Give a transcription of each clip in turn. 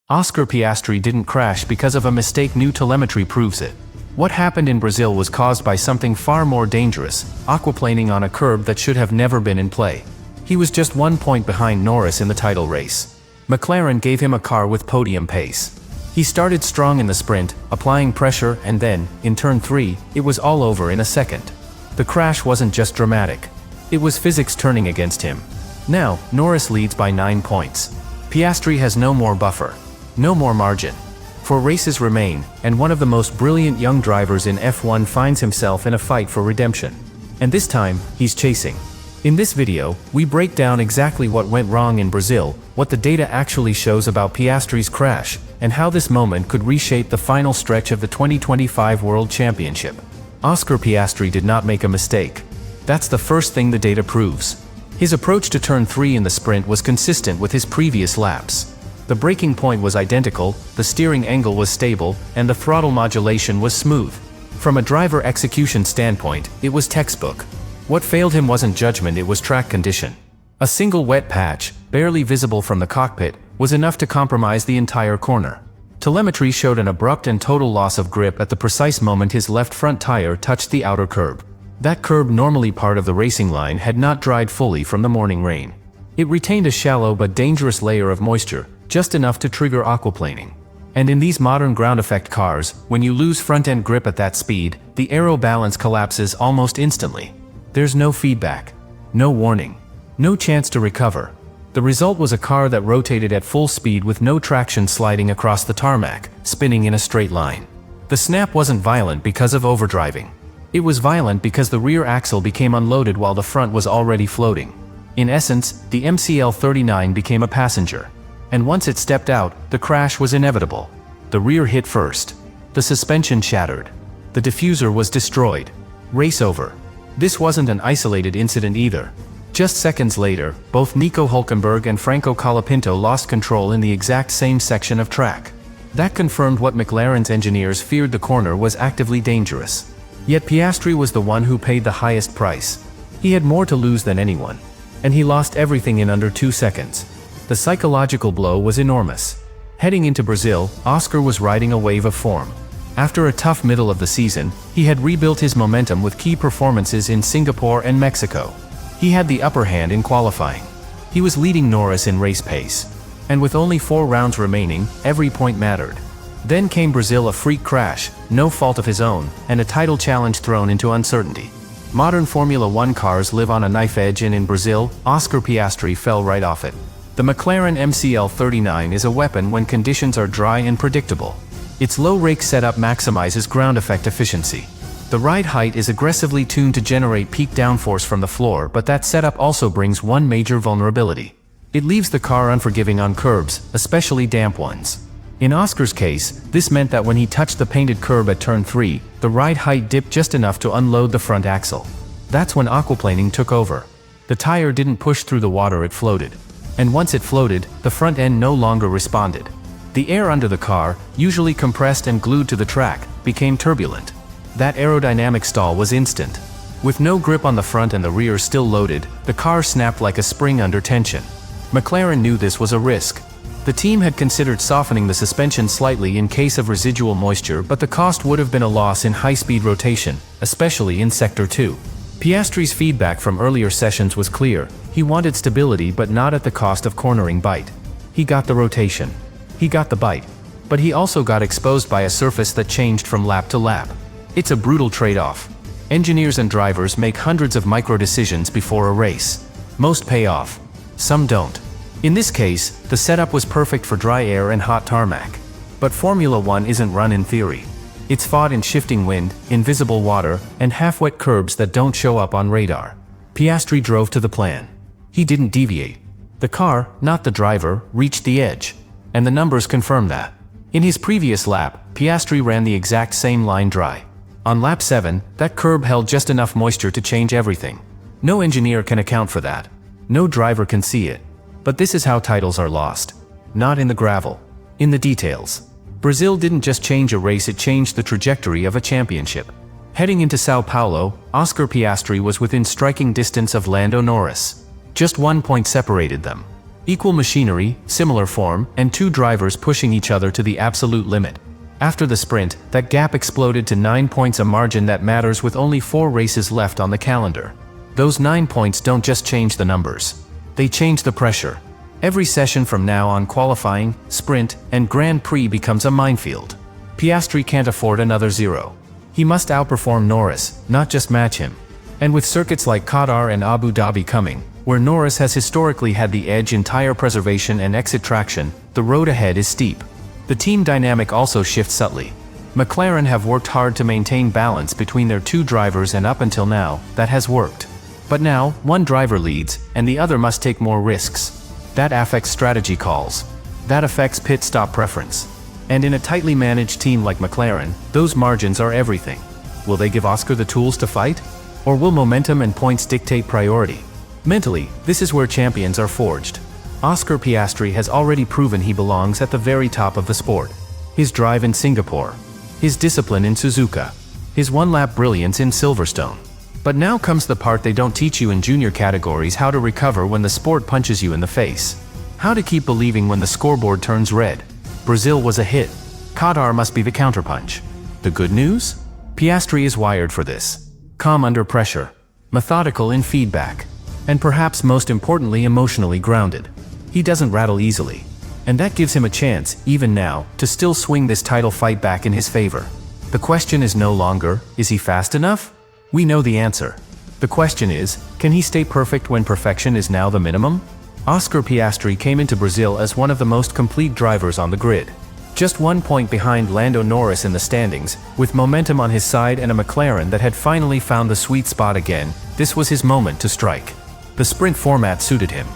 Oscar Piastri didn't crash because of a mistake. New telemetry proves it. What happened in Brazil was caused by something far more dangerous, aquaplaning on a curb that should have never been in play. He was just 1 point behind Norris in the title race. McLaren gave him a car with podium pace. He started strong in the sprint, applying pressure, and then, in turn 3, it was all over in a second. The crash wasn't just dramatic. It was physics turning against him. Now, Norris leads by 9 points. Piastri has no more buffer. No more margin. 4 races remain, and one of the most brilliant young drivers in F1 finds himself in a fight for redemption. And this time, he's chasing. In this video, we break down exactly what went wrong in Brazil, what the data actually shows about Piastri's crash, and how this moment could reshape the final stretch of the 2025 World Championship. Oscar Piastri did not make a mistake. That's the first thing the data proves. His approach to turn 3 in the sprint was consistent with his previous laps. The braking point was identical, the steering angle was stable, and the throttle modulation was smooth. From a driver execution standpoint, it was textbook. What failed him wasn't judgment, it was track condition. A single wet patch, barely visible from the cockpit, was enough to compromise the entire corner. Telemetry showed an abrupt and total loss of grip at the precise moment his left front tire touched the outer curb. That curb, normally part of the racing line, had not dried fully from the morning rain. It retained a shallow but dangerous layer of moisture, just enough to trigger aquaplaning. And in these modern ground effect cars, when you lose front-end grip at that speed, the aero balance collapses almost instantly. There's no feedback, no warning, no chance to recover. The result was a car that rotated at full speed with no traction, sliding across the tarmac, spinning in a straight line. The snap wasn't violent because of overdriving. It was violent because the rear axle became unloaded while the front was already floating. In essence, the MCL39 became a passenger. And once it stepped out, the crash was inevitable. The rear hit first. The suspension shattered. The diffuser was destroyed. Race over. This wasn't an isolated incident either. Just seconds later, both Nico Hülkenberg and Franco Colapinto lost control in the exact same section of track. That confirmed what McLaren's engineers feared: the corner was actively dangerous. Yet Piastri was the one who paid the highest price. He had more to lose than anyone. And he lost everything in under 2 seconds. The psychological blow was enormous. Heading into Brazil, Oscar was riding a wave of form. After a tough middle of the season, he had rebuilt his momentum with key performances in Singapore and Mexico. He had the upper hand in qualifying. He was leading Norris in race pace. And with only 4 rounds remaining, every point mattered. Then came Brazil, a freak crash, no fault of his own, and a title challenge thrown into uncertainty. Modern Formula One cars live on a knife edge, and in Brazil, Oscar Piastri fell right off it. The McLaren MCL39 is a weapon when conditions are dry and predictable. Its low rake setup maximizes ground effect efficiency. The ride height is aggressively tuned to generate peak downforce from the floor, but that setup also brings one major vulnerability. It leaves the car unforgiving on curbs, especially damp ones. In Oscar's case, this meant that when he touched the painted curb at turn 3, the ride height dipped just enough to unload the front axle. That's when aquaplaning took over. The tire didn't push through the water, it floated. And once it floated, the front end no longer responded. The air under the car, usually compressed and glued to the track, became turbulent. That aerodynamic stall was instant. With no grip on the front and the rear still loaded, the car snapped like a spring under tension. McLaren knew this was a risk. The team had considered softening the suspension slightly in case of residual moisture, but the cost would have been a loss in high-speed rotation, especially in Sector 2. Piastri's feedback from earlier sessions was clear. He wanted stability, but not at the cost of cornering bite. He got the rotation. He got the bite. But he also got exposed by a surface that changed from lap to lap. It's a brutal trade-off. Engineers and drivers make hundreds of micro-decisions before a race. Most pay off. Some don't. In this case, the setup was perfect for dry air and hot tarmac. But Formula One isn't run in theory. It's fought in shifting wind, invisible water, and half-wet curbs that don't show up on radar. Piastri drove to the plan. He didn't deviate. The car, not the driver, reached the edge. And the numbers confirm that. In his previous lap, Piastri ran the exact same line dry. On lap 7, that curb held just enough moisture to change everything. No engineer can account for that. No driver can see it. But this is how titles are lost. Not in the gravel. In the details. Brazil didn't just change a race, it changed the trajectory of a championship. Heading into Sao Paulo, Oscar Piastri was within striking distance of Lando Norris. Just 1 point separated them. Equal machinery, similar form, and two drivers pushing each other to the absolute limit. After the sprint, that gap exploded to 9 points, a margin that matters with only 4 races left on the calendar. Those 9 points don't just change the numbers. They change the pressure. Every session from now on, qualifying, sprint, and Grand Prix becomes a minefield. Piastri can't afford another zero. He must outperform Norris, not just match him. And with circuits like Qatar and Abu Dhabi coming, where Norris has historically had the edge in tire preservation and exit traction, the road ahead is steep. The team dynamic also shifts subtly. McLaren have worked hard to maintain balance between their two drivers, and up until now, that has worked. But now, one driver leads, and the other must take more risks. That affects strategy calls. That affects pit stop preference. And in a tightly managed team like McLaren, those margins are everything. Will they give Oscar the tools to fight? Or will momentum and points dictate priority? Mentally, this is where champions are forged. Oscar Piastri has already proven he belongs at the very top of the sport. His drive in Singapore. His discipline in Suzuka. His one-lap brilliance in Silverstone. But now comes the part they don't teach you in junior categories: how to recover when the sport punches you in the face. How to keep believing when the scoreboard turns red. Brazil was a hit. Qatar must be the counterpunch. The good news? Piastri is wired for this. Calm under pressure. Methodical in feedback. And perhaps most importantly, emotionally grounded. He doesn't rattle easily. And that gives him a chance, even now, to still swing this title fight back in his favor. The question is no longer, is he fast enough? We know the answer. The question is, can he stay perfect when perfection is now the minimum? Oscar Piastri came into Brazil as one of the most complete drivers on the grid. Just 1 point behind Lando Norris in the standings, with momentum on his side and a McLaren that had finally found the sweet spot again. This was his moment to strike. The sprint format suited him.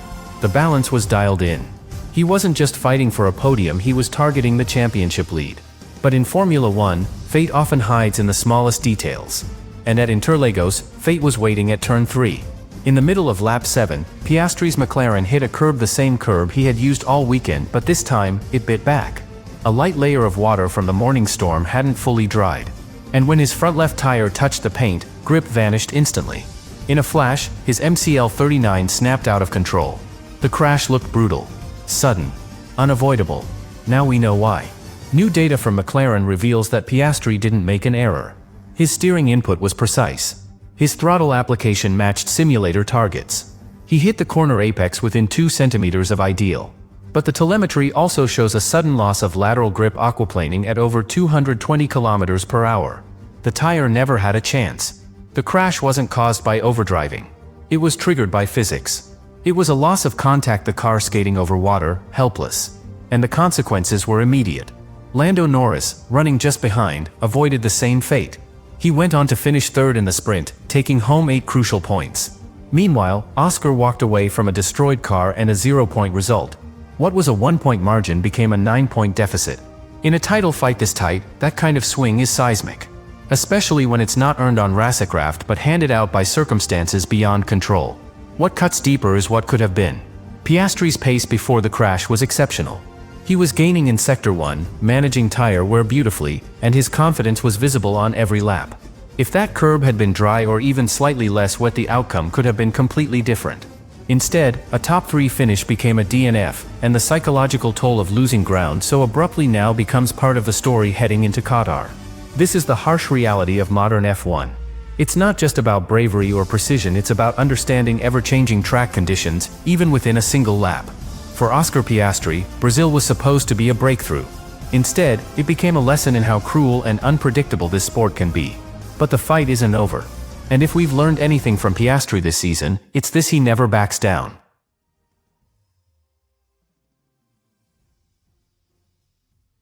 The balance was dialed in. He wasn't just fighting for a podium, he was targeting the championship lead. But in Formula One, fate often hides in the smallest details. And at Interlagos, fate was waiting at turn 3. In the middle of lap 7, Piastri's McLaren hit a curb, the same curb he had used all weekend, but this time, it bit back. A light layer of water from the morning storm hadn't fully dried. And when his front left tire touched the paint, grip vanished instantly. In a flash, his MCL 39 snapped out of control. The crash looked brutal. Sudden. Unavoidable. Now we know why. New data from McLaren reveals that Piastri didn't make an error. His steering input was precise. His throttle application matched simulator targets. He hit the corner apex within 2 centimeters of ideal. But the telemetry also shows a sudden loss of lateral grip, aquaplaning at over 220 kilometers per hour. The tire never had a chance. The crash wasn't caused by overdriving. It was triggered by physics. It was a loss of contact, the car skating over water, helpless. And the consequences were immediate. Lando Norris, running just behind, avoided the same fate. He went on to finish third in the sprint, taking home 8 crucial points. Meanwhile, Oscar walked away from a destroyed car and a 0-point result. What was a 1-point margin became a 9-point deficit. In a title fight this tight, that kind of swing is seismic. Especially when it's not earned on racecraft but handed out by circumstances beyond control. What cuts deeper is what could have been. Piastri's pace before the crash was exceptional. He was gaining in Sector 1, managing tire wear beautifully, and his confidence was visible on every lap. If that curb had been dry or even slightly less wet, the outcome could have been completely different. Instead, a top 3 finish became a DNF, and the psychological toll of losing ground so abruptly now becomes part of the story heading into Qatar. This is the harsh reality of modern F1. It's not just about bravery or precision, it's about understanding ever-changing track conditions, even within a single lap. For Oscar Piastri, Brazil was supposed to be a breakthrough. Instead, it became a lesson in how cruel and unpredictable this sport can be. But the fight isn't over. And if we've learned anything from Piastri this season, it's this: he never backs down.